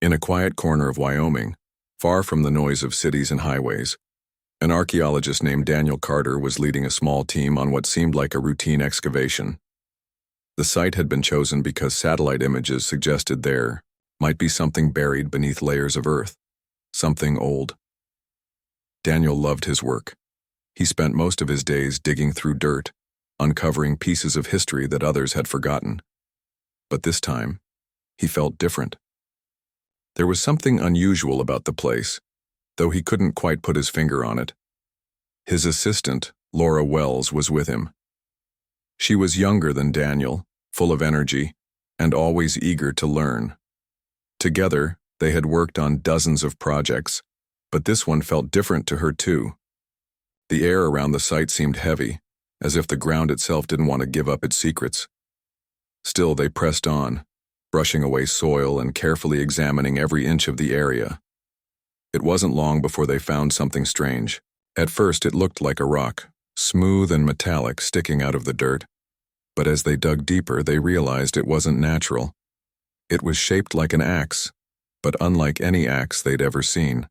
In a quiet corner of Wyoming, far from the noise of cities and highways, an archaeologist named Daniel Carter was leading a small team on what seemed like a routine excavation. The site had been chosen because satellite images suggested there might be something buried beneath layers of earth, something old. Daniel loved his work. He spent most of his days digging through dirt, uncovering pieces of history that others had forgotten. But this time, he felt different. There was something unusual about the place, though he couldn't quite put his finger on it. His assistant, Laura Wells, was with him. She was younger than Daniel, full of energy, and always eager to learn. Together, they had worked on dozens of projects, but this one felt different to her too. The air around the site seemed heavy, as if the ground itself didn't want to give up its secrets. Still, they pressed on, brushing away soil and carefully examining every inch of the area. It wasn't long before they found something strange. At first, it looked like a rock, smooth and metallic, sticking out of the dirt. But as they dug deeper, they realized it wasn't natural. It was shaped like an axe, but unlike any axe they'd ever seen.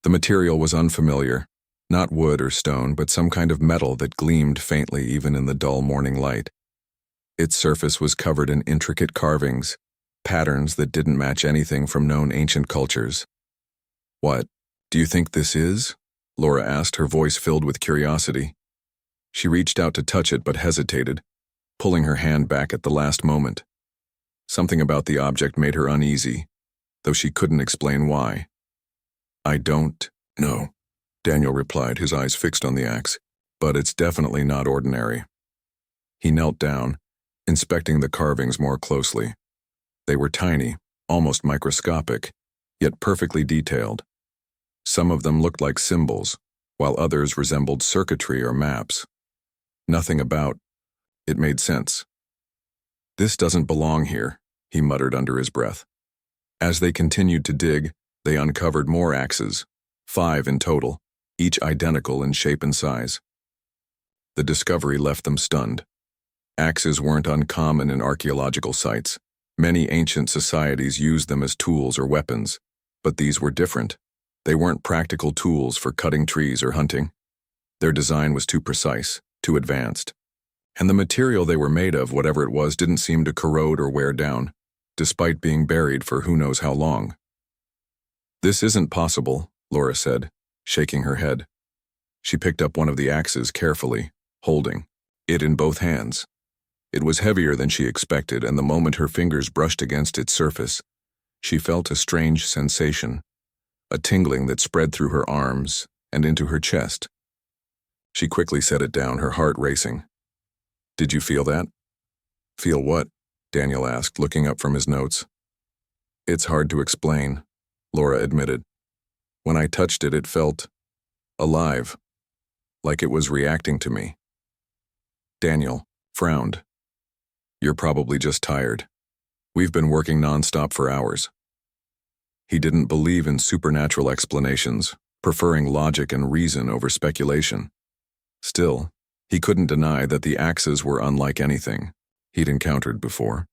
The material was unfamiliar, not wood or stone, but some kind of metal that gleamed faintly even in the dull morning light. Its surface was covered in intricate carvings, patterns that didn't match anything from known ancient cultures. "What do you think this is?" Laura asked, her voice filled with curiosity. She reached out to touch it but hesitated, pulling her hand back at the last moment. Something about the object made her uneasy, though she couldn't explain why. "I don't know," Daniel replied, his eyes fixed on the axe, "but it's definitely not ordinary." He knelt down, inspecting the carvings more closely. They were tiny, almost microscopic, yet perfectly detailed. Some of them looked like symbols, while others resembled circuitry or maps. Nothing about it made sense. "This doesn't belong here," he muttered under his breath. As they continued to dig, they uncovered more axes, 5 in total, each identical in shape and size. The discovery left them stunned. Axes weren't uncommon in archaeological sites. Many ancient societies used them as tools or weapons, but these were different. They weren't practical tools for cutting trees or hunting. Their design was too precise, too advanced. And the material they were made of, whatever it was, didn't seem to corrode or wear down, despite being buried for who knows how long. "This isn't possible," Laura said, shaking her head. She picked up one of the axes carefully, holding it in both hands. It was heavier than she expected, and the moment her fingers brushed against its surface, she felt a strange sensation, a tingling that spread through her arms and into her chest. She quickly set it down, her heart racing. "Did you feel that?" "Feel what?" Daniel asked, looking up from his notes. "It's hard to explain," Laura admitted. "When I touched it, it felt alive, like it was reacting to me." Daniel frowned. "You're probably just tired. We've been working nonstop for hours." He didn't believe in supernatural explanations, preferring logic and reason over speculation. Still, he couldn't deny that the axes were unlike anything he'd encountered before.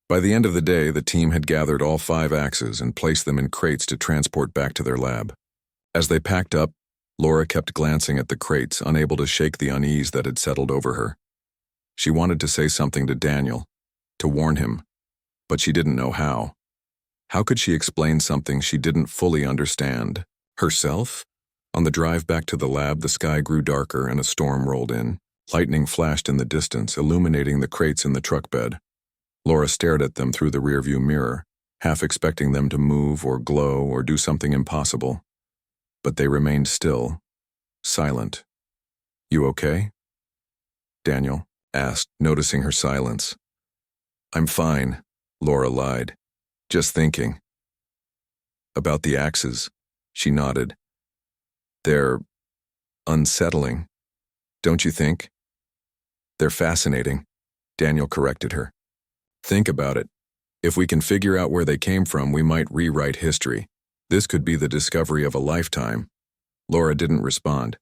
By the end of the day, the team had gathered all 5 axes and placed them in crates to transport back to their lab. As they packed up, Laura kept glancing at the crates, unable to shake the unease that had settled over her. She wanted to say something to Daniel, to warn him, but she didn't know how. How could she explain something she didn't fully understand? Herself? On the drive back to the lab, the sky grew darker and a storm rolled in. Lightning flashed in the distance, illuminating the crates in the truck bed. Laura stared at them through the rearview mirror, half expecting them to move or glow or do something impossible. But they remained still, silent. "You okay?" Daniel asked, noticing her silence. "I'm fine," Laura lied. "Just thinking." "About the axes?" She nodded. "They're unsettling, don't you think?" "They're fascinating," Daniel corrected her. "Think about it. If we can figure out where they came from, we might rewrite history. This could be the discovery of a lifetime." Laura didn't respond.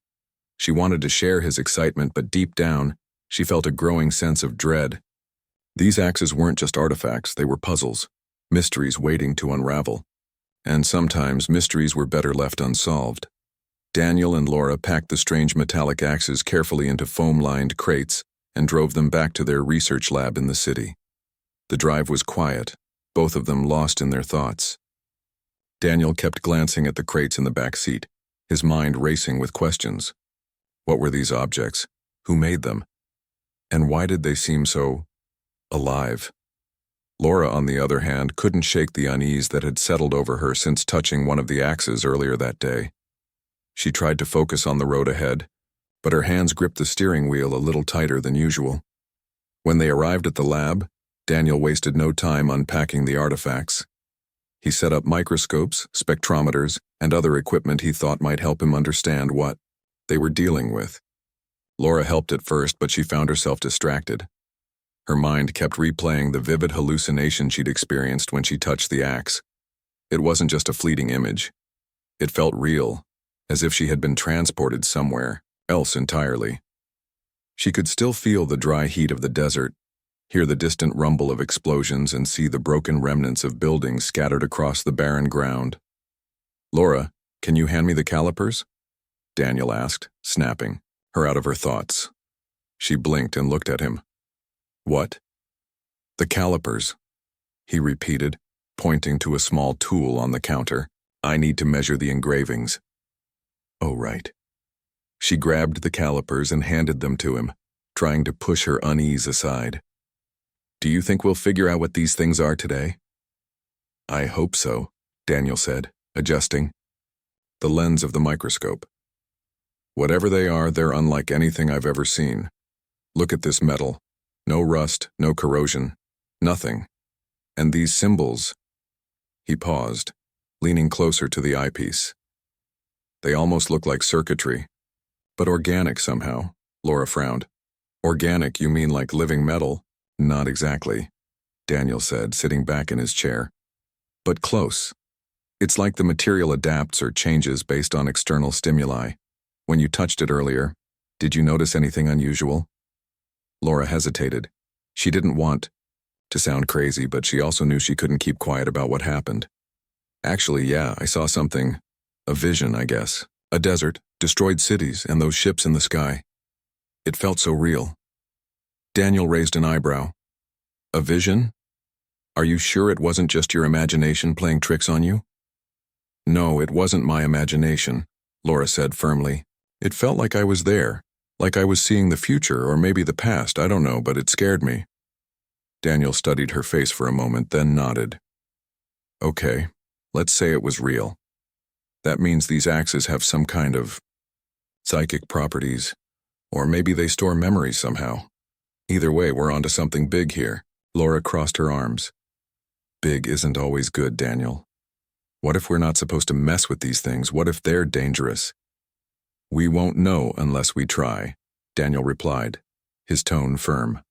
She wanted to share his excitement, but deep down, she felt a growing sense of dread. These axes weren't just artifacts, they were puzzles, mysteries waiting to unravel. And sometimes mysteries were better left unsolved. Daniel and Laura packed the strange metallic axes carefully into foam-lined crates and drove them back to their research lab in the city. The drive was quiet, both of them lost in their thoughts. Daniel kept glancing at the crates in the back seat, his mind racing with questions. What were these objects? Who made them? And why did they seem so alive? Laura, on the other hand, couldn't shake the unease that had settled over her since touching one of the axes earlier that day. She tried to focus on the road ahead, but her hands gripped the steering wheel a little tighter than usual. When they arrived at the lab, Daniel wasted no time unpacking the artifacts. He set up microscopes, spectrometers, and other equipment he thought might help him understand what they were dealing with. Laura helped at first, but she found herself distracted. Her mind kept replaying the vivid hallucination she'd experienced when she touched the axe. It wasn't just a fleeting image. It felt real, as if she had been transported somewhere else entirely. She could still feel the dry heat of the desert, hear the distant rumble of explosions, and see the broken remnants of buildings scattered across the barren ground. "Laura, can you hand me the calipers?" Daniel asked, snapping her out of her thoughts. She blinked and looked at him. "What?" "The calipers," he repeated, pointing to a small tool on the counter. "I need to measure the engravings." "Oh, right." She grabbed the calipers and handed them to him, trying to push her unease aside. "Do you think we'll figure out what these things are today?" "I hope so," Daniel said, adjusting the lens of the microscope. "Whatever they are, they're unlike anything I've ever seen. Look at this metal. No rust, no corrosion, nothing. And these symbols." He paused, leaning closer to the eyepiece. "They almost look like circuitry, but organic somehow," Laura frowned. "Organic, you mean like living metal?" "Not exactly," Daniel said, sitting back in his chair. "But close. It's like the material adapts or changes based on external stimuli. When you touched it earlier, did you notice anything unusual?" Laura hesitated. She didn't want to sound crazy, but she also knew she couldn't keep quiet about what happened. "Actually, yeah, I saw something. A vision, I guess. A desert, destroyed cities, and those ships in the sky. It felt so real." Daniel raised an eyebrow. "A vision? Are you sure it wasn't just your imagination playing tricks on you?" "No, it wasn't my imagination," Laura said firmly. "It felt like I was there, like I was seeing the future or maybe the past, I don't know, but it scared me." Daniel studied her face for a moment, then nodded. "Okay, let's say it was real. That means these axes have some kind of psychic properties, or maybe they store memories somehow. Either way, we're onto something big here." Laura crossed her arms. "Big isn't always good, Daniel. What if we're not supposed to mess with these things? What if they're dangerous?" "We won't know unless we try," Daniel replied, his tone firm.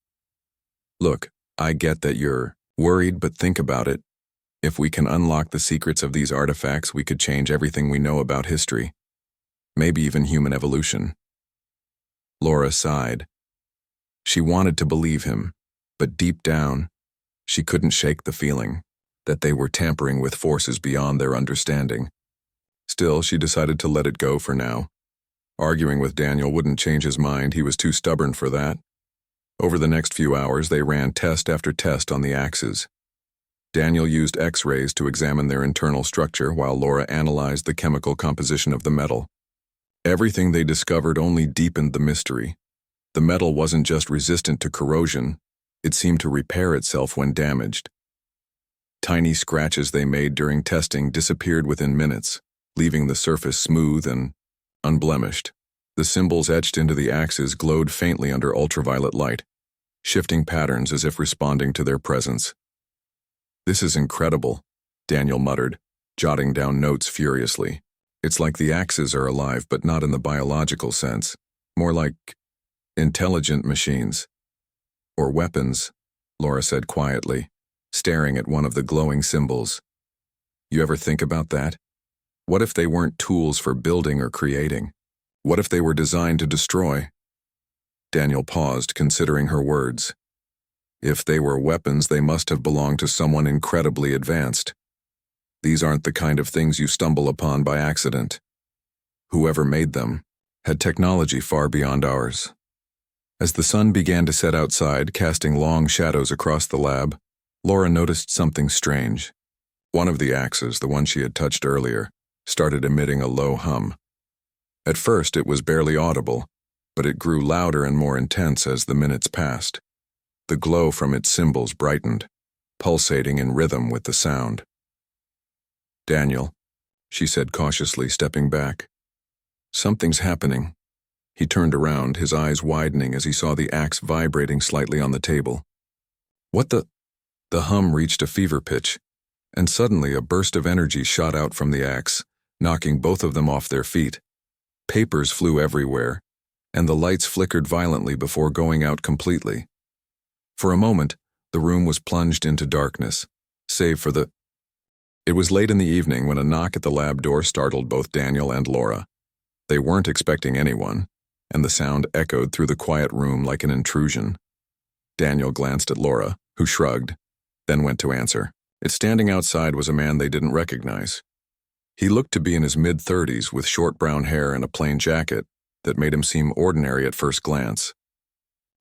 "Look, I get that you're worried, but think about it. If we can unlock the secrets of these artifacts, we could change everything we know about history. Maybe even human evolution." Laura sighed. She wanted to believe him, but deep down, she couldn't shake the feeling that they were tampering with forces beyond their understanding. Still, she decided to let it go for now. Arguing with Daniel wouldn't change his mind, he was too stubborn for that. Over the next few hours, they ran test after test on the axes. Daniel used X-rays to examine their internal structure while Laura analyzed the chemical composition of the metal. Everything they discovered only deepened the mystery. The metal wasn't just resistant to corrosion, it seemed to repair itself when damaged. Tiny scratches they made during testing disappeared within minutes, leaving the surface smooth and unblemished. The symbols etched into the axes glowed faintly under ultraviolet light, shifting patterns as if responding to their presence. "This is incredible," Daniel muttered, jotting down notes furiously. "It's like the axes are alive, but not in the biological sense. More like intelligent machines." "Or weapons," Laura said quietly, staring at one of the glowing symbols. "You ever think about that? What if they weren't tools for building or creating? What if they were designed to destroy?" Daniel paused, considering her words. If they were weapons, they must have belonged to someone incredibly advanced. These aren't the kind of things you stumble upon by accident. Whoever made them had technology far beyond ours. As the sun began to set outside, casting long shadows across the lab, Laura noticed something strange. One of the axes, the one she had touched earlier, started emitting a low hum. At first, it was barely audible, but it grew louder and more intense as the minutes passed. The glow from its symbols brightened, pulsating in rhythm with the sound. "Daniel," she said cautiously, stepping back. "Something's happening." He turned around, his eyes widening as he saw the axe vibrating slightly on the table. "What the—" The hum reached a fever pitch, and suddenly a burst of energy shot out from the axe, knocking both of them off their feet. Papers flew everywhere, and the lights flickered violently before going out completely. For a moment, the room was plunged into darkness, save for the— It was late in the evening when a knock at the lab door startled both Daniel and Laura. They weren't expecting anyone, and the sound echoed through the quiet room like an intrusion. Daniel glanced at Laura, who shrugged, then went to answer. Standing outside was a man they didn't recognize. He looked to be in his mid-30s with short brown hair and a plain jacket that made him seem ordinary at first glance.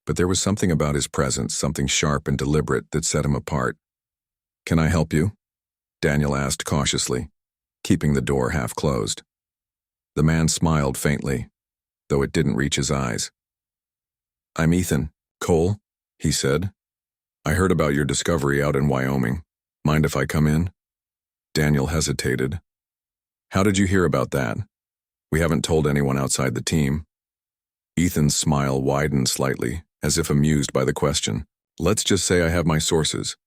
But there was something about his presence, something sharp and deliberate, that set him apart. "Can I help you?" Daniel asked cautiously, keeping the door half closed. The man smiled faintly, though it didn't reach his eyes. "I'm Ethan Cole," he said. "I heard about your discovery out in Wyoming. Mind if I come in?" Daniel hesitated. "How did you hear about that? We haven't told anyone outside the team." Ethan's smile widened slightly, as if amused by the question. "Let's just say I have my sources.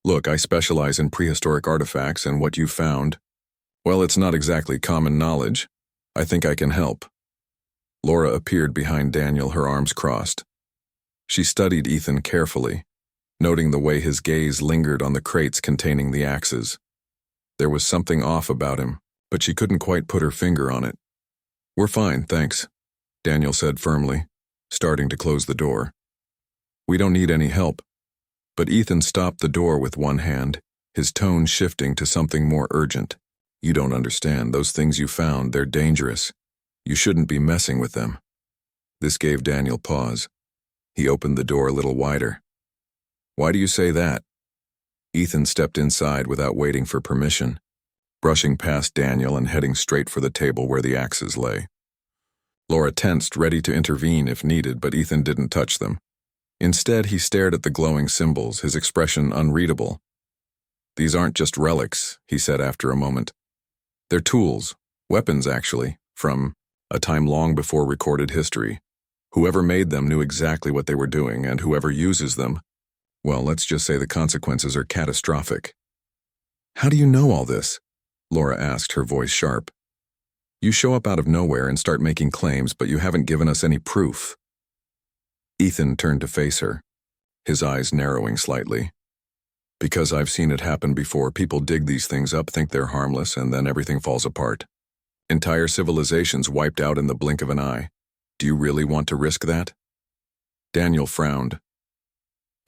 Look, I specialize in prehistoric artifacts, and what you found, well, it's not exactly common knowledge. I think I can help." Laura appeared behind Daniel, her arms crossed. She studied Ethan carefully, noting the way his gaze lingered on the crates containing the axes. There was something off about him, but she couldn't quite put her finger on it. "We're fine, thanks," Daniel said firmly, starting to close the door. "We don't need any help." But Ethan stopped the door with one hand, his tone shifting to something more urgent. "You don't understand. Those things you found, they're dangerous. You shouldn't be messing with them." This gave Daniel pause. He opened the door a little wider. "Why do you say that?" Ethan stepped inside without waiting for permission, brushing past Daniel and heading straight for the table where the axes lay. Laura tensed, ready to intervene if needed, but Ethan didn't touch them. Instead, he stared at the glowing symbols, his expression unreadable. "These aren't just relics," he said after a moment. "They're tools, weapons actually, from a time long before recorded history. Whoever made them knew exactly what they were doing, and whoever uses them, well, let's just say the consequences are catastrophic." "How do you know all this?" Laura asked, her voice sharp. "You show up out of nowhere and start making claims, but you haven't given us any proof." Ethan turned to face her, his eyes narrowing slightly. "Because I've seen it happen before. People dig these things up, think they're harmless, and then everything falls apart. Entire civilizations wiped out in the blink of an eye. Do you really want to risk that?" Daniel frowned.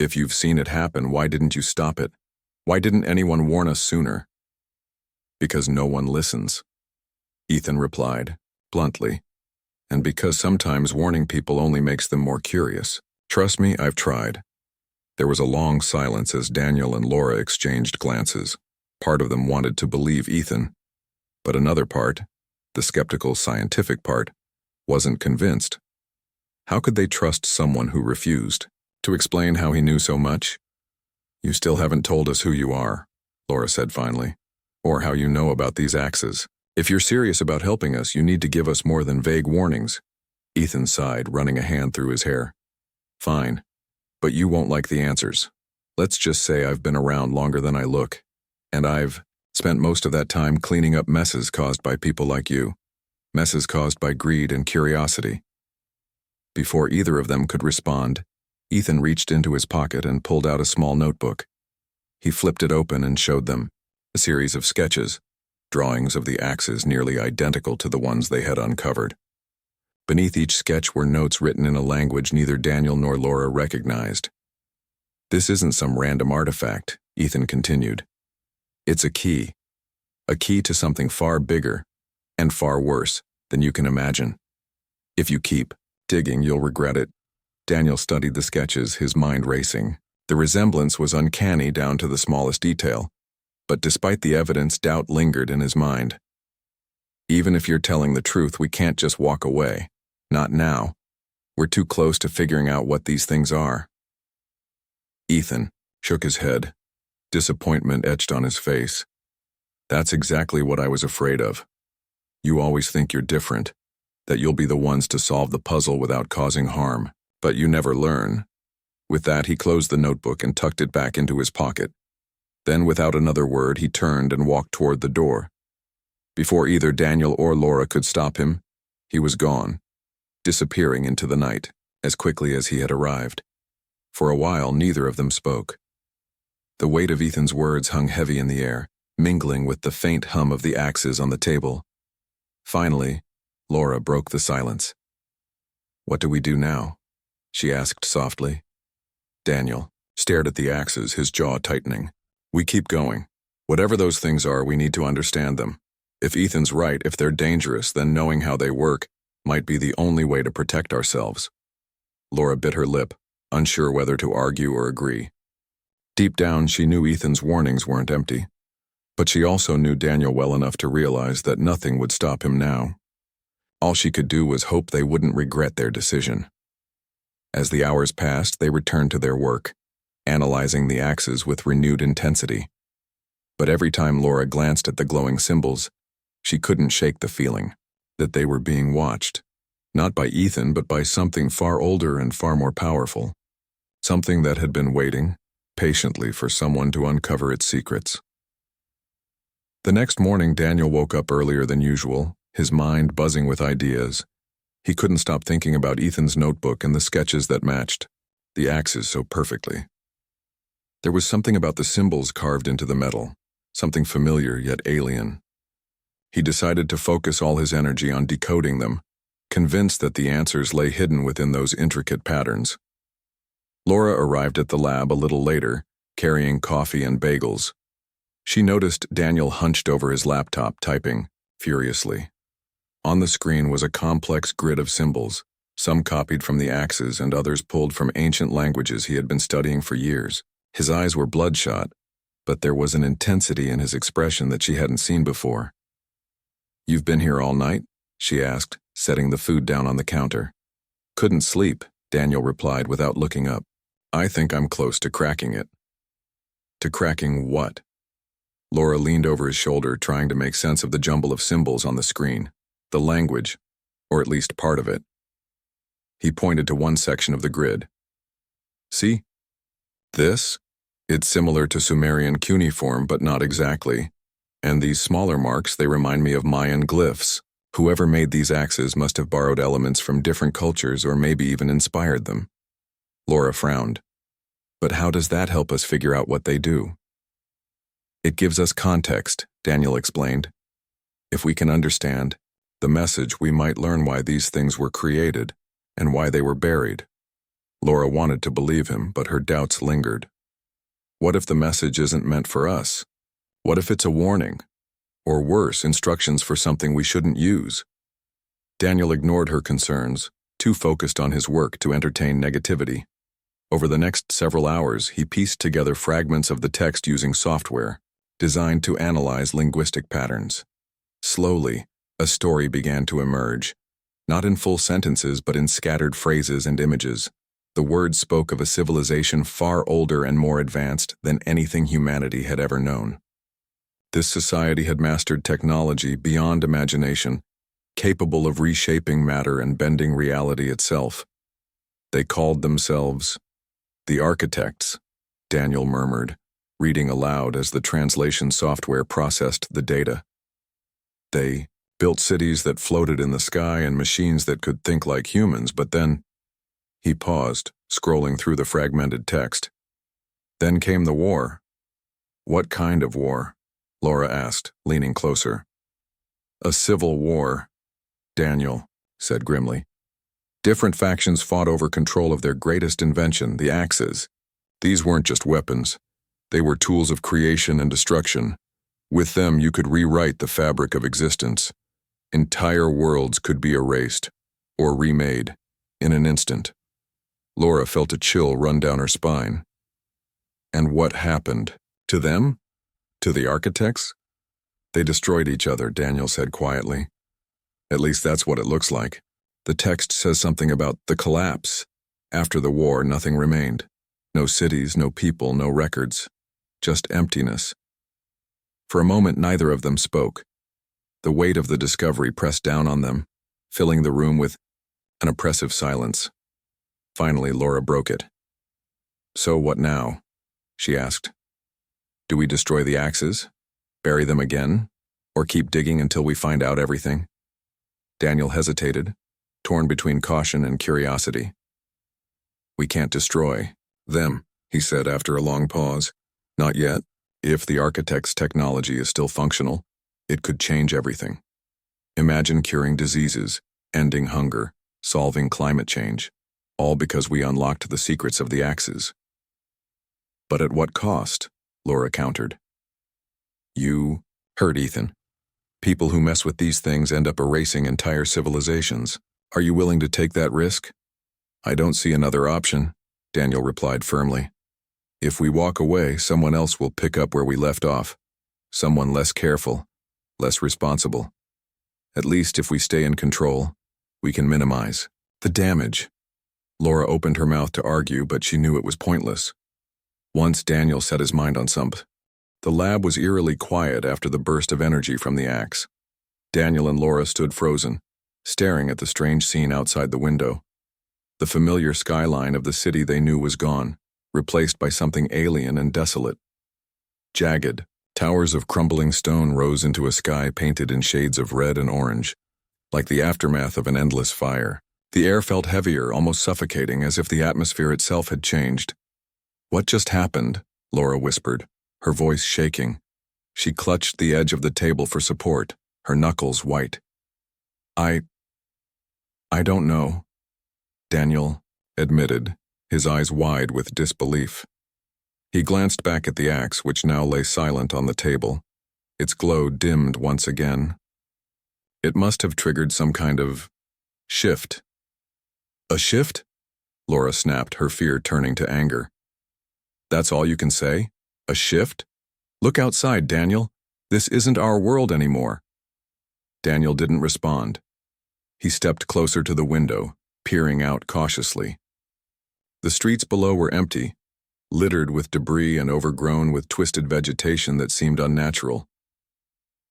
"If you've seen it happen, why didn't you stop it? Why didn't anyone warn us sooner?" "Because no one listens," Ethan replied, bluntly. "And because sometimes warning people only makes them more curious. Trust me, I've tried." There was a long silence as Daniel and Laura exchanged glances. Part of them wanted to believe Ethan, but another part, the skeptical scientific part, wasn't convinced. How could they trust someone who refused to explain how he knew so much? "You still haven't told us who you are," Laura said finally, "or how you know about these axes. If you're serious about helping us, you need to give us more than vague warnings." Ethan sighed, running a hand through his hair. "Fine, but you won't like the answers. Let's just say I've been around longer than I look, and I've spent most of that time cleaning up messes caused by people like you. Messes caused by greed and curiosity." Before either of them could respond, Ethan reached into his pocket and pulled out a small notebook. He flipped it open and showed them a series of sketches, drawings of the axes nearly identical to the ones they had uncovered. Beneath each sketch were notes written in a language neither Daniel nor Laura recognized. This isn't some random artifact, Ethan continued. It's a key to something far bigger and far worse than you can imagine. If you keep digging, you'll regret it. Daniel studied the sketches, his mind racing. The resemblance was uncanny down to the smallest detail, but despite the evidence, doubt lingered in his mind. Even if you're telling the truth, we can't just walk away. Not now. We're too close to figuring out what these things are. Ethan shook his head. Disappointment etched on his face. That's exactly what I was afraid of. You always think you're different, that you'll be the ones to solve the puzzle without causing harm, but you never learn. With that, he closed the notebook and tucked it back into his pocket. Then, without another word, he turned and walked toward the door. Before either Daniel or Laura could stop him, he was gone, disappearing into the night as quickly as he had arrived. For a while, neither of them spoke. The weight of Ethan's words hung heavy in the air, mingling with the faint hum of the axes on the table. Finally, Laura broke the silence. "What do we do now?" she asked softly. Daniel stared at the axes, his jaw tightening. "We keep going. Whatever those things are, we need to understand them. If Ethan's right, if they're dangerous, then knowing how they work might be the only way to protect ourselves." Laura bit her lip, unsure whether to argue or agree. Deep down, she knew Ethan's warnings weren't empty, but she also knew Daniel well enough to realize that nothing would stop him now. All she could do was hope they wouldn't regret their decision. As the hours passed, they returned to their work, analyzing the axes with renewed intensity. But every time Laura glanced at the glowing symbols, she couldn't shake the feeling that they were being watched, not by Ethan, but by something far older and far more powerful, something that had been waiting patiently for someone to uncover its secrets. The next morning, Daniel woke up earlier than usual, his mind buzzing with ideas. He couldn't stop thinking about Ethan's notebook and the sketches that matched the axes so perfectly. There was something about the symbols carved into the metal, something familiar yet alien. He decided to focus all his energy on decoding them, convinced that the answers lay hidden within those intricate patterns. Laura arrived at the lab a little later, carrying coffee and bagels. She noticed Daniel hunched over his laptop, typing furiously. On the screen was a complex grid of symbols, some copied from the axes and others pulled from ancient languages he had been studying for years. His eyes were bloodshot, but there was an intensity in his expression that she hadn't seen before. "You've been here all night?" she asked, setting the food down on the counter. "Couldn't sleep," Daniel replied without looking up. "I think I'm close to cracking it." "To cracking what?" Laura leaned over his shoulder, trying to make sense of the jumble of symbols on the screen. The language, or at least part of it. He pointed to one section of the grid. "See? This? It's similar to Sumerian cuneiform, but not exactly. And these smaller marks, they remind me of Mayan glyphs. Whoever made these axes must have borrowed elements from different cultures or maybe even inspired them." Laura frowned. "But how does that help us figure out what they do?" "It gives us context," Daniel explained. "If we can understand the message, we might learn why these things were created and why they were buried." Laura wanted to believe him, but her doubts lingered. What if the message isn't meant for us? What if it's a warning? Or worse, instructions for something we shouldn't use? Daniel ignored her concerns, too focused on his work to entertain negativity. Over the next several hours, he pieced together fragments of the text using software designed to analyze linguistic patterns. Slowly, a story began to emerge, not in full sentences but in scattered phrases and images. The words spoke of a civilization far older and more advanced than anything humanity had ever known. This society had mastered technology beyond imagination, capable of reshaping matter and bending reality itself. They called themselves the Architects, Daniel murmured, reading aloud as the translation software processed the data. They built cities that floated in the sky and machines that could think like humans, but then... He paused, scrolling through the fragmented text. "Then came the war." "What kind of war?" Laura asked, leaning closer. "A civil war," Daniel said grimly. "Different factions fought over control of their greatest invention, the axes. These weren't just weapons. They were tools of creation and destruction. With them, you could rewrite the fabric of existence. Entire worlds could be erased, or remade, in an instant. Laura felt a chill run down her spine. And what happened? To them? To the architects? They destroyed each other, Daniel said quietly. At least that's what it looks like. The text says something about the collapse. After the war, nothing remained. No cities, no people, no records. Just emptiness. For a moment, neither of them spoke. The weight of the discovery pressed down on them, filling the room with an oppressive silence. Finally, Laura broke it. "So what now?" she asked. "Do we destroy the axes? Bury them again? Or keep digging until we find out everything?" Daniel hesitated, torn between caution and curiosity. "We can't destroy them," he said after a long pause. "Not yet. If the architect's technology is still functional, it could change everything. Imagine curing diseases, ending hunger, solving climate change, all because we unlocked the secrets of the axes." "But at what cost?" Laura countered. "You heard Ethan. People who mess with these things end up erasing entire civilizations. Are you willing to take that risk?" "I don't see another option," Daniel replied firmly. "If we walk away, someone else will pick up where we left off. Someone less careful, less responsible. At least if we stay in control, we can minimize the damage." Laura opened her mouth to argue, but she knew it was pointless. Once Daniel set his mind on something. The lab was eerily quiet after the burst of energy from the axe. Daniel and Laura stood frozen, staring at the strange scene outside the window. The familiar skyline of the city they knew was gone, replaced by something alien and desolate. Jagged, towers of crumbling stone rose into a sky painted in shades of red and orange, like the aftermath of an endless fire. The air felt heavier, almost suffocating, as if the atmosphere itself had changed. "What just happened?" Laura whispered, her voice shaking. She clutched the edge of the table for support, her knuckles white. I don't know," Daniel admitted, his eyes wide with disbelief. He glanced back at the axe, which now lay silent on the table. Its glow dimmed once again. It must have triggered some kind of shift. "A shift?" Laura snapped, her fear turning to anger. "That's all you can say? A shift? Look outside, Daniel. This isn't our world anymore." Daniel didn't respond. He stepped closer to the window, peering out cautiously. The streets below were empty, littered with debris and overgrown with twisted vegetation that seemed unnatural.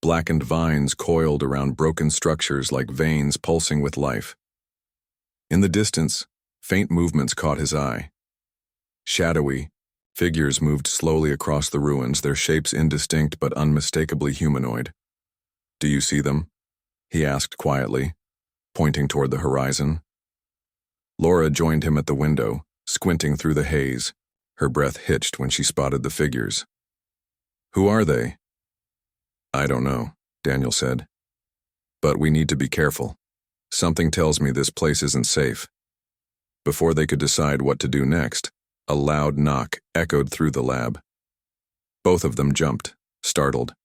Blackened vines coiled around broken structures like veins pulsing with life. In the distance, faint movements caught his eye. Shadowy, figures moved slowly across the ruins, their shapes indistinct but unmistakably humanoid. "Do you see them?" he asked quietly, pointing toward the horizon. Laura joined him at the window, squinting through the haze. Her breath hitched when she spotted the figures. "Who are they?" "I don't know," Daniel said. "But we need to be careful. Something tells me this place isn't safe." Before they could decide what to do next, a loud knock echoed through the lab. Both of them jumped, startled.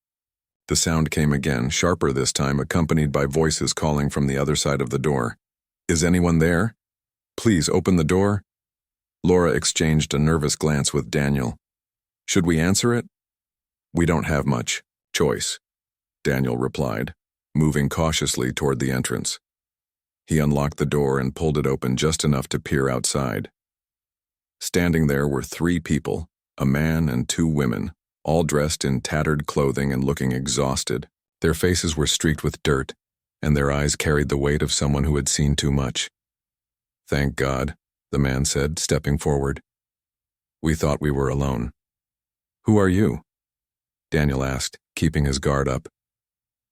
The sound came again, sharper this time, accompanied by voices calling from the other side of the door. "Is anyone there? Please open the door." Laura exchanged a nervous glance with Daniel. "Should we answer it?" "We don't have much choice," Daniel replied, moving cautiously toward the entrance. He unlocked the door and pulled it open just enough to peer outside. Standing there were 3 people, a man and 2 women, all dressed in tattered clothing and looking exhausted. Their faces were streaked with dirt, and their eyes carried the weight of someone who had seen too much. "Thank God," the man said, stepping forward. "We thought we were alone." "Who are you?" Daniel asked, keeping his guard up.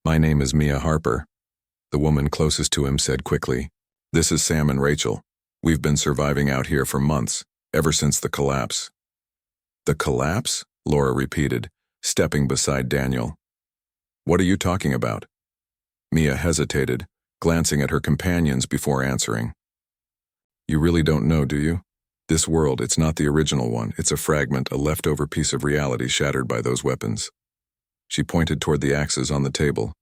"My name is Mia Harper," the woman closest to him said quickly. "This is Sam and Rachel. We've been surviving out here for months, ever since the collapse." "The collapse?" Laura repeated, stepping beside Daniel. "What are you talking about?" Mia hesitated, glancing at her companions before answering. "You really don't know, do you?" This world, it's not the original one. It's a fragment, a leftover piece of reality shattered by those weapons. She pointed toward the axes on the table.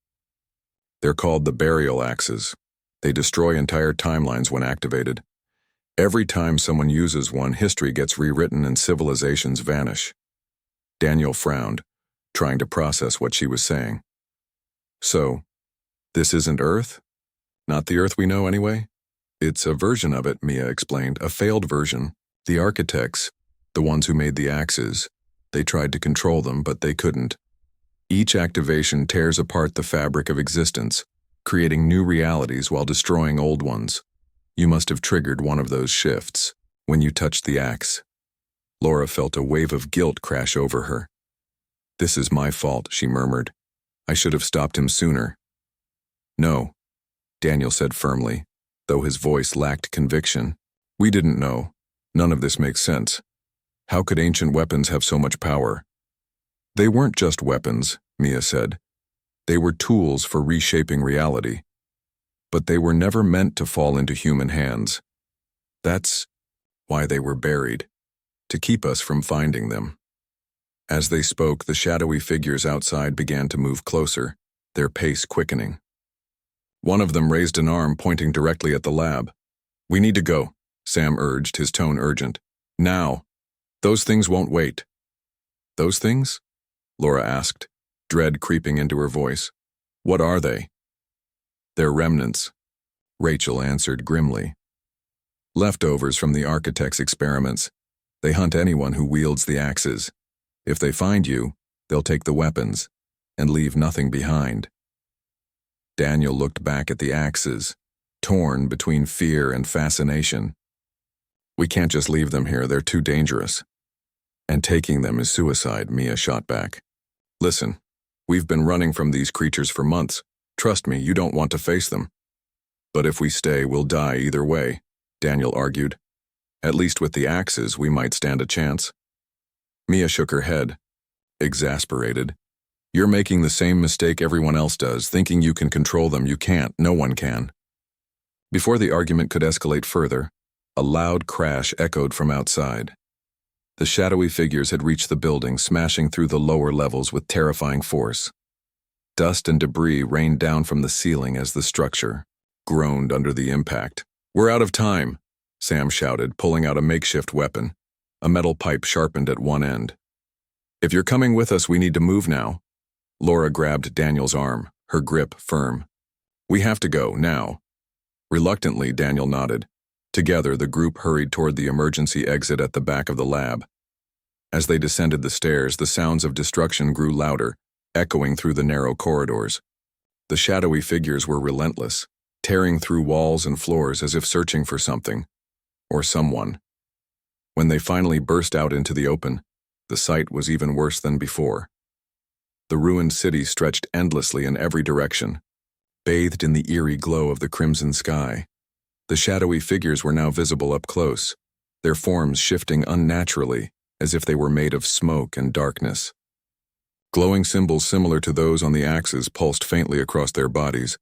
They're called the burial axes. They destroy entire timelines when activated. Every time someone uses one, history gets rewritten and civilizations vanish. Daniel frowned, trying to process what she was saying. So, this isn't Earth? Not the Earth we know anyway? It's a version of it, Mia explained, a failed version. The architects, the ones who made the axes, they tried to control them, but they couldn't. Each activation tears apart the fabric of existence, creating new realities while destroying old ones. You must have triggered one of those shifts when you touched the axe. Laura felt a wave of guilt crash over her. This is my fault, she murmured. I should have stopped him sooner. No, Daniel said firmly, though his voice lacked conviction. We didn't know. None of this makes sense. How could ancient weapons have so much power? They weren't just weapons, Mia said. They were tools for reshaping reality. But they were never meant to fall into human hands. That's why they were buried, to keep us from finding them. As they spoke, the shadowy figures outside began to move closer, their pace quickening. One of them raised an arm, pointing directly at the lab. We need to go, Sam urged, his tone urgent. Now. Those things won't wait. Those things? Laura asked, dread creeping into her voice. What are they? They're remnants, Rachel answered grimly. Leftovers from the architect's experiments. They hunt anyone who wields the axes. If they find you, they'll take the weapons and leave nothing behind. Daniel looked back at the axes, torn between fear and fascination. We can't just leave them here, they're too dangerous. And taking them is suicide, Mia shot back. Listen, we've been running from these creatures for months. Trust me, you don't want to face them. But if we stay, we'll die either way, Daniel argued. At least with the axes, we might stand a chance. Mia shook her head, exasperated. You're making the same mistake everyone else does, thinking you can control them. You can't. No one can. Before the argument could escalate further, a loud crash echoed from outside. The shadowy figures had reached the building, smashing through the lower levels with terrifying force. Dust and debris rained down from the ceiling as the structure groaned under the impact. We're out of time, Sam shouted, pulling out a makeshift weapon, a metal pipe sharpened at one end. If you're coming with us, we need to move now. Laura grabbed Daniel's arm, her grip firm. We have to go, now. Reluctantly, Daniel nodded. Together, the group hurried toward the emergency exit at the back of the lab. As they descended the stairs, the sounds of destruction grew louder, echoing through the narrow corridors. The shadowy figures were relentless, tearing through walls and floors as if searching for something, or someone. When they finally burst out into the open, the sight was even worse than before. The ruined city stretched endlessly in every direction, bathed in the eerie glow of the crimson sky. The shadowy figures were now visible up close, their forms shifting unnaturally, as if they were made of smoke and darkness. Glowing symbols similar to those on the axes pulsed faintly across their bodies,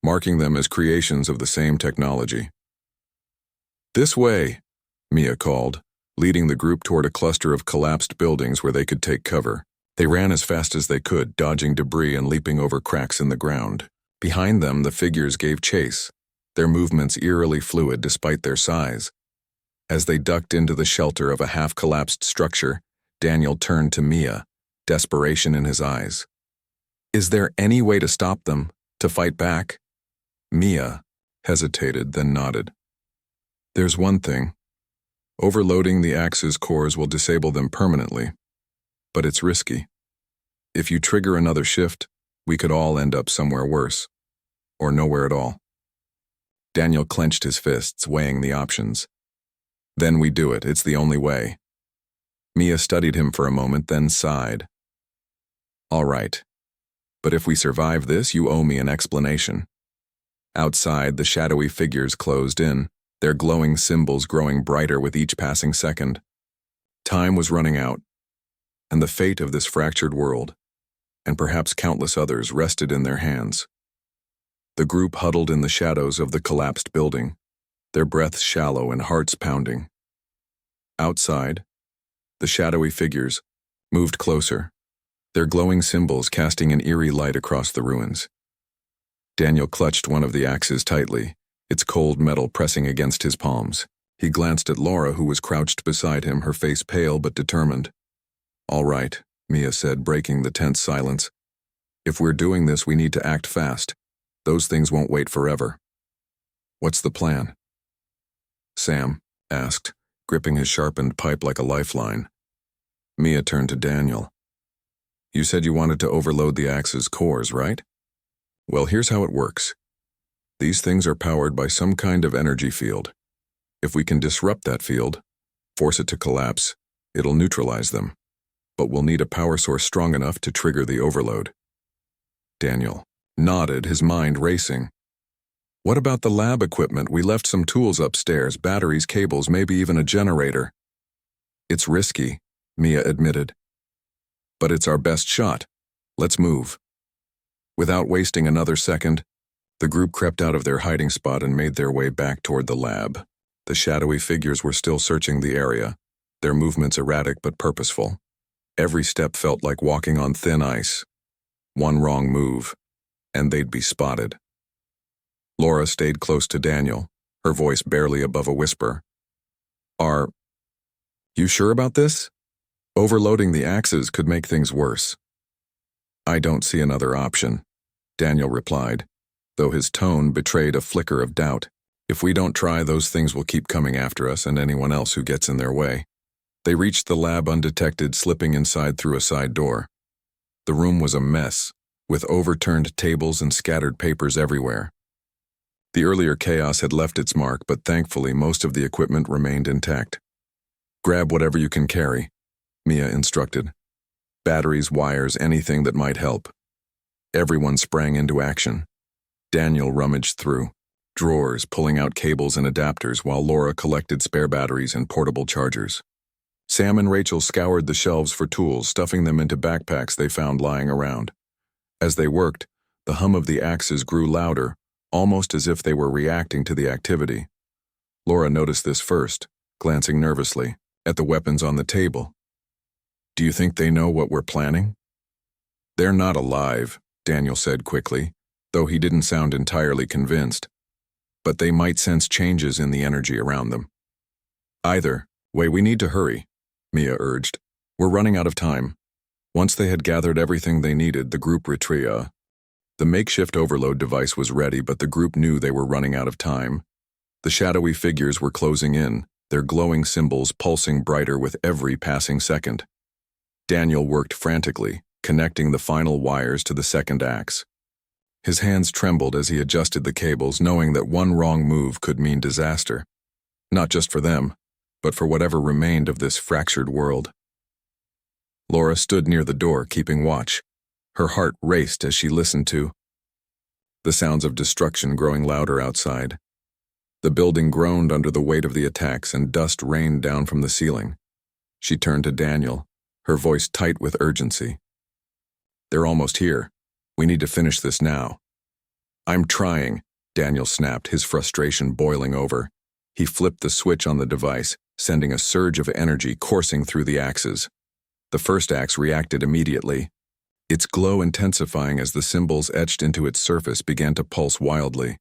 marking them as creations of the same technology. This way, Mia called, leading the group toward a cluster of collapsed buildings where they could take cover. They ran as fast as they could, dodging debris and leaping over cracks in the ground. Behind them, the figures gave chase, their movements eerily fluid despite their size. As they ducked into the shelter of a half-collapsed structure, Daniel turned to Mia, desperation in his eyes. Is there any way to stop them, to fight back? Mia hesitated, then nodded. There's one thing. Overloading the axe's cores will disable them permanently, but it's risky. If you trigger another shift, we could all end up somewhere worse, or nowhere at all. Daniel clenched his fists, weighing the options. Then we do it, it's the only way. Mia studied him for a moment, then sighed. All right, but if we survive this, you owe me an explanation. Outside, the shadowy figures closed in, their glowing symbols growing brighter with each passing second. Time was running out, and the fate of this fractured world, and perhaps countless others, rested in their hands. The group huddled in the shadows of the collapsed building, their breaths shallow and hearts pounding. Outside, the shadowy figures moved closer, their glowing symbols casting an eerie light across the ruins. Daniel clutched one of the axes tightly, its cold metal pressing against his palms. He glanced at Laura, who was crouched beside him, her face pale but determined. "All right," Mia said, breaking the tense silence. "If we're doing this, we need to act fast. Those things won't wait forever." "What's the plan?" Sam asked, gripping his sharpened pipe like a lifeline. Mia turned to Daniel. "You said you wanted to overload the axe's cores, right? Well, here's how it works. These things are powered by some kind of energy field. If we can disrupt that field, force it to collapse, it'll neutralize them. But we'll need a power source strong enough to trigger the overload." Daniel nodded, his mind racing. "What about the lab equipment? We left some tools upstairs, batteries, cables, maybe even a generator." "It's risky," Mia admitted. "But it's our best shot. Let's move." Without wasting another second, the group crept out of their hiding spot and made their way back toward the lab. The shadowy figures were still searching the area, their movements erratic but purposeful. Every step felt like walking on thin ice. One wrong move, and they'd be spotted. Laura stayed close to Daniel, her voice barely above a whisper. "Are you sure about this? Overloading the axes could make things worse." "I don't see another option," Daniel replied, though his tone betrayed a flicker of doubt. "If we don't try, those things will keep coming after us and anyone else who gets in their way." They reached the lab undetected, slipping inside through a side door. The room was a mess, with overturned tables and scattered papers everywhere. The earlier chaos had left its mark, but thankfully most of the equipment remained intact. "Grab whatever you can carry," Mia instructed. "Batteries, wires, anything that might help." Everyone sprang into action. Daniel rummaged through drawers, pulling out cables and adapters, while Laura collected spare batteries and portable chargers. Sam and Rachel scoured the shelves for tools, stuffing them into backpacks they found lying around. As they worked, the hum of the axes grew louder, almost as if they were reacting to the activity. Laura noticed this first, glancing nervously at the weapons on the table. "Do you think they know what we're planning?" "They're not alive," Daniel said quickly, though he didn't sound entirely convinced. "But they might sense changes in the energy around them." "Either way, we need to hurry," Mia urged. "We're running out of time." Once they had gathered everything they needed, the group retreated. The makeshift overload device was ready, but the group knew they were running out of time. The shadowy figures were closing in, their glowing symbols pulsing brighter with every passing second. Daniel worked frantically, connecting the final wires to the second axe. His hands trembled as he adjusted the cables, knowing that one wrong move could mean disaster. Not just for them, but for whatever remained of this fractured world. Laura stood near the door, keeping watch. Her heart raced as she listened to the sounds of destruction growing louder outside. The building groaned under the weight of the attacks, and dust rained down from the ceiling. She turned to Daniel, her voice tight with urgency. "They're almost here. We need to finish this now." "I'm trying," Daniel snapped, his frustration boiling over. He flipped the switch on the device, sending a surge of energy coursing through the axes. The first axe reacted immediately, its glow intensifying as the symbols etched into its surface began to pulse wildly.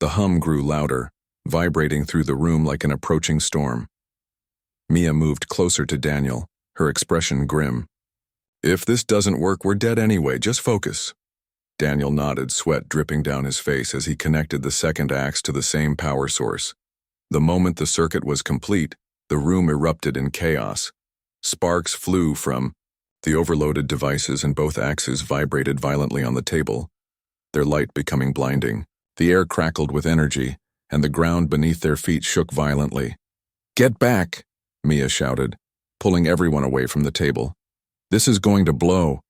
The hum grew louder, vibrating through the room like an approaching storm. Mia moved closer to Daniel, her expression grim. "If this doesn't work, we're dead anyway. Just focus." Daniel nodded, sweat dripping down his face as he connected the second axe to the same power source. The moment the circuit was complete, the room erupted in chaos. Sparks flew from the overloaded devices, and both axes vibrated violently on the table, their light becoming blinding. The air crackled with energy, and the ground beneath their feet shook violently. "Get back!" Mia shouted, pulling everyone away from the table. "This is going to blow."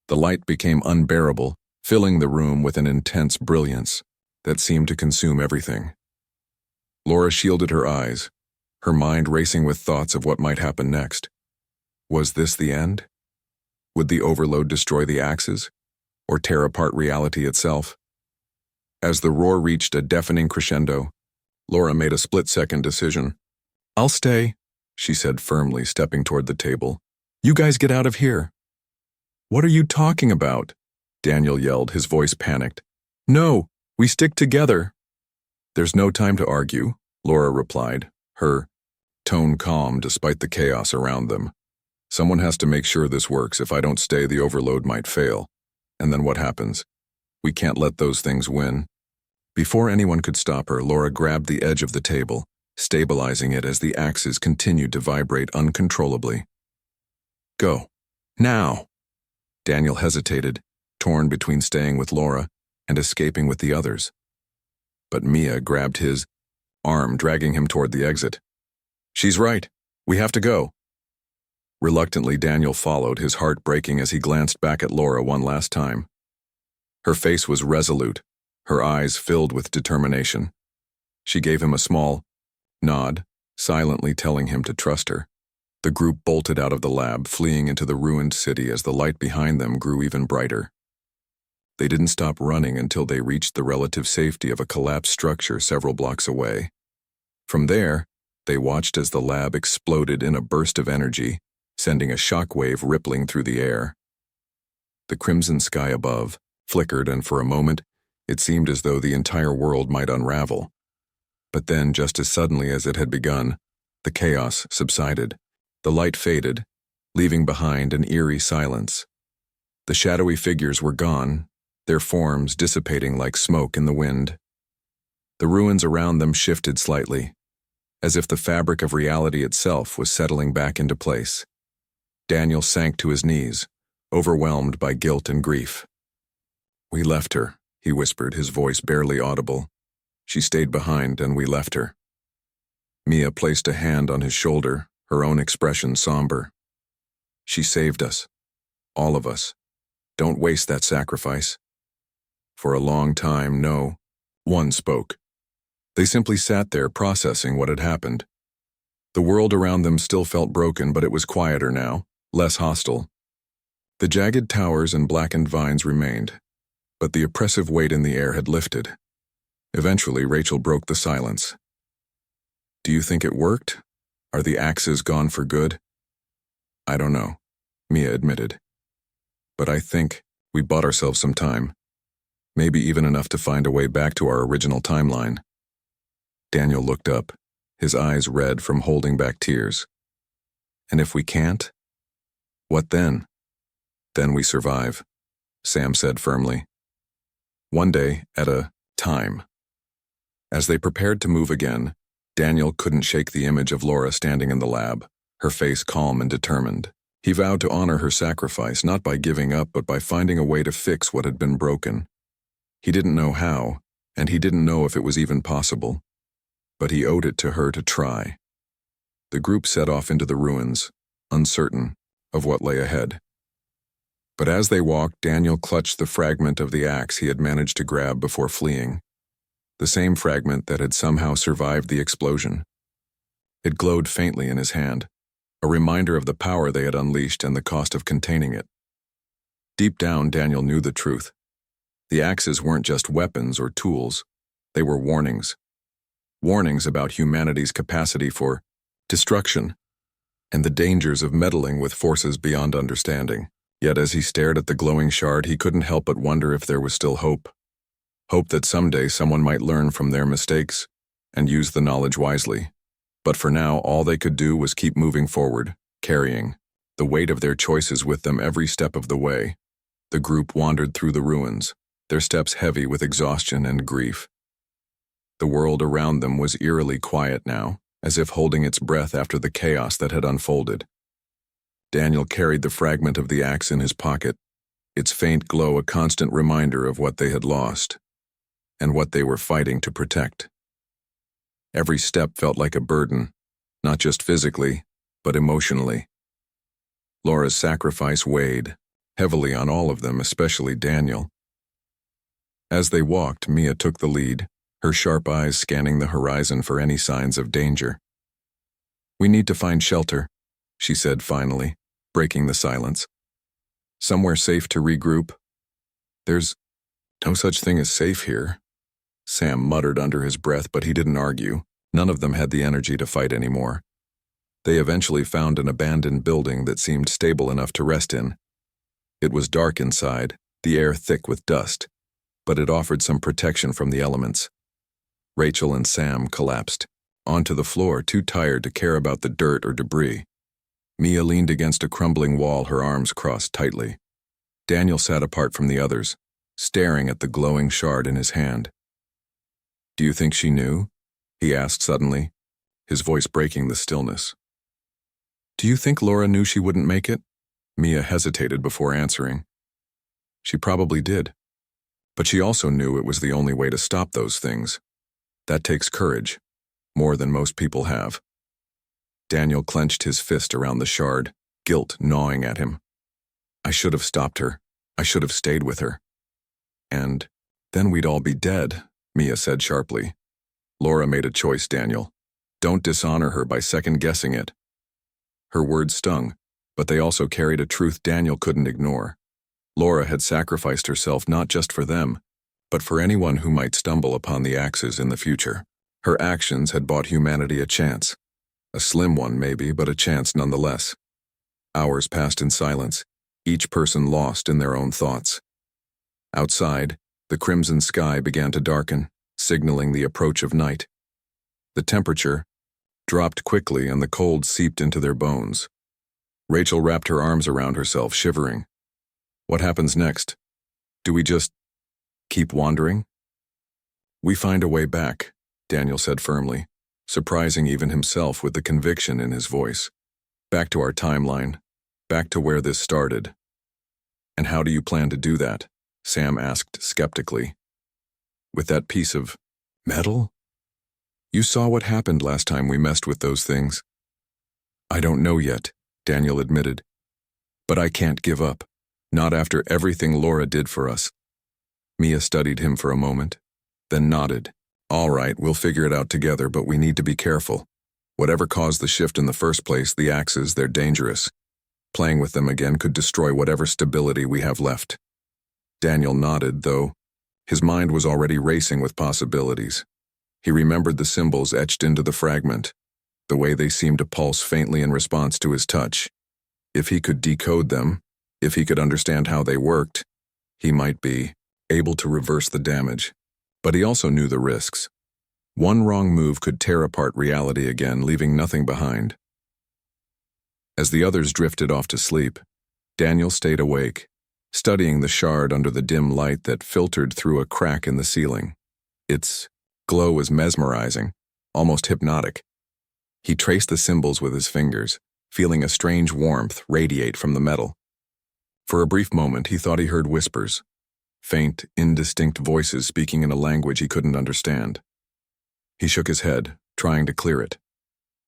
The light became unbearable, filling the room with an intense brilliance that seemed to consume everything. Laura shielded her eyes, her mind racing with thoughts of what might happen next. Was this the end? Would the overload destroy the axes, or tear apart reality itself? As the roar reached a deafening crescendo, Laura made a split-second decision. "I'll stay," she said firmly, stepping toward the table. "You guys get out of here." "What are you talking about?" Daniel yelled, his voice panicked. "No, we stick together." "There's no time to argue," Laura replied, her tone calm despite the chaos around them. "Someone has to make sure this works. If I don't stay, the overload might fail. And then what happens? We can't let those things win." Before anyone could stop her, Laura grabbed the edge of the table, stabilizing it as the axes continued to vibrate uncontrollably. "Go. Now!" Daniel hesitated, torn between staying with Laura and escaping with the others. But Mia grabbed his arm, dragging him toward the exit. "She's right. We have to go." Reluctantly, Daniel followed, his heart breaking as he glanced back at Laura one last time. Her face was resolute, her eyes filled with determination. She gave him a small nod, silently telling him to trust her. The group bolted out of the lab, fleeing into the ruined city as the light behind them grew even brighter. They didn't stop running until they reached the relative safety of a collapsed structure several blocks away. From there, they watched as the lab exploded in a burst of energy, sending a shockwave rippling through the air. The crimson sky above flickered, and for a moment, it seemed as though the entire world might unravel. But then, just as suddenly as it had begun, the chaos subsided. The light faded, leaving behind an eerie silence. The shadowy figures were gone, their forms dissipating like smoke in the wind. The ruins around them shifted slightly, as if the fabric of reality itself was settling back into place. Daniel sank to his knees, overwhelmed by guilt and grief. "We left her," he whispered, his voice barely audible. "She stayed behind, and we left her." Mia placed a hand on his shoulder, her own expression somber. "She saved us. All of us. Don't waste that sacrifice." For a long time, no one spoke. They simply sat there, processing what had happened. The world around them still felt broken, but it was quieter now, less hostile. The jagged towers and blackened vines remained, but the oppressive weight in the air had lifted. Eventually, Rachel broke the silence. "Do you think it worked? Are the axes gone for good?" "I don't know," Mia admitted. "But I think we bought ourselves some time. Maybe even enough to find a way back to our original timeline." Daniel looked up, his eyes red from holding back tears. "And if we can't? What then?" "Then we survive," Sam said firmly. "One day at a time." As they prepared to move again, Daniel couldn't shake the image of Laura standing in the lab, her face calm and determined. He vowed to honor her sacrifice, not by giving up, but by finding a way to fix what had been broken. He didn't know how, and he didn't know if it was even possible. But he owed it to her to try. The group set off into the ruins, uncertain of what lay ahead. But as they walked, Daniel clutched the fragment of the axe he had managed to grab before fleeing. The same fragment that had somehow survived the explosion. It glowed faintly in his hand, a reminder of the power they had unleashed and the cost of containing it. Deep down, Daniel knew the truth. The axes weren't just weapons or tools, they were warnings. Warnings about humanity's capacity for destruction and the dangers of meddling with forces beyond understanding. Yet as he stared at the glowing shard, he couldn't help but wonder if there was still hope. Hope that someday someone might learn from their mistakes and use the knowledge wisely. But for now, all they could do was keep moving forward, carrying the weight of their choices with them every step of the way. The group wandered through the ruins, their steps heavy with exhaustion and grief. The world around them was eerily quiet now, as if holding its breath after the chaos that had unfolded. Daniel carried the fragment of the axe in his pocket, its faint glow a constant reminder of what they had lost, and what they were fighting to protect. Every step felt like a burden, not just physically, but emotionally. Laura's sacrifice weighed heavily on all of them, especially Daniel. As they walked, Mia took the lead, her sharp eyes scanning the horizon for any signs of danger. "We need to find shelter," she said finally, breaking the silence. "Somewhere safe to regroup." "There's no such thing as safe here," Sam muttered under his breath, but he didn't argue. None of them had the energy to fight anymore. They eventually found an abandoned building that seemed stable enough to rest in. It was dark inside, the air thick with dust, but it offered some protection from the elements. Rachel and Sam collapsed onto the floor, too tired to care about the dirt or debris. Mia leaned against a crumbling wall, her arms crossed tightly. Daniel sat apart from the others, staring at the glowing shard in his hand. "Do you think she knew?" he asked suddenly, his voice breaking the stillness. "Do you think Laura knew she wouldn't make it?" Mia hesitated before answering. She probably did. But she also knew it was the only way to stop those things. That takes courage, more than most people have. Daniel clenched his fist around the shard, guilt gnawing at him. "I should have stopped her. I should have stayed with her." "And then we'd all be dead," Mia said sharply. "Laura made a choice, Daniel. Don't dishonor her by second-guessing it." Her words stung, but they also carried a truth Daniel couldn't ignore. Laura had sacrificed herself not just for them, but for anyone who might stumble upon the axes in the future. Her actions had bought humanity a chance. A slim one, maybe, but a chance nonetheless. Hours passed in silence, each person lost in their own thoughts. Outside, the crimson sky began to darken, signaling the approach of night. The temperature dropped quickly and the cold seeped into their bones. Rachel wrapped her arms around herself, shivering. What happens next? Do we just keep wandering? "We find a way back," Daniel said firmly, surprising even himself with the conviction in his voice. "Back to our timeline, back to where this started." "And how do you plan to do that?" Sam asked skeptically. "With that piece of metal? You saw what happened last time we messed with those things." "I don't know yet," Daniel admitted. "But I can't give up, not after everything Laura did for us." Mia studied him for a moment, then nodded. "All right, we'll figure it out together, but we need to be careful. Whatever caused the shift in the first place, the axes, they're dangerous. Playing with them again could destroy whatever stability we have left." Daniel nodded, though his mind was already racing with possibilities. He remembered the symbols etched into the fragment, the way they seemed to pulse faintly in response to his touch. If he could decode them, if he could understand how they worked, he might be able to reverse the damage. But he also knew the risks. One wrong move could tear apart reality again, leaving nothing behind. As the others drifted off to sleep, Daniel stayed awake, studying the shard under the dim light that filtered through a crack in the ceiling. Its glow was mesmerizing, almost hypnotic. He traced the symbols with his fingers, feeling a strange warmth radiate from the metal. For a brief moment, he thought he heard whispers, faint, indistinct voices speaking in a language he couldn't understand. He shook his head, trying to clear it.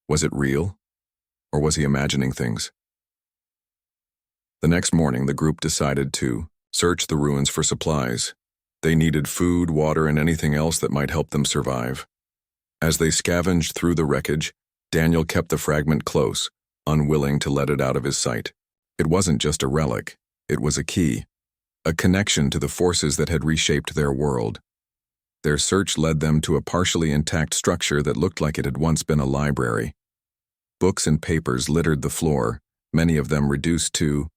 Was it real? Or was he imagining things? The next morning, the group decided to search the ruins for supplies. They needed food, water, and anything else that might help them survive. As they scavenged through the wreckage, Daniel kept the fragment close, unwilling to let it out of his sight. It wasn't just a relic, it was a key, a connection to the forces that had reshaped their world. Their search led them to a partially intact structure that looked like it had once been a library. Books and papers littered the floor, many of them reduced to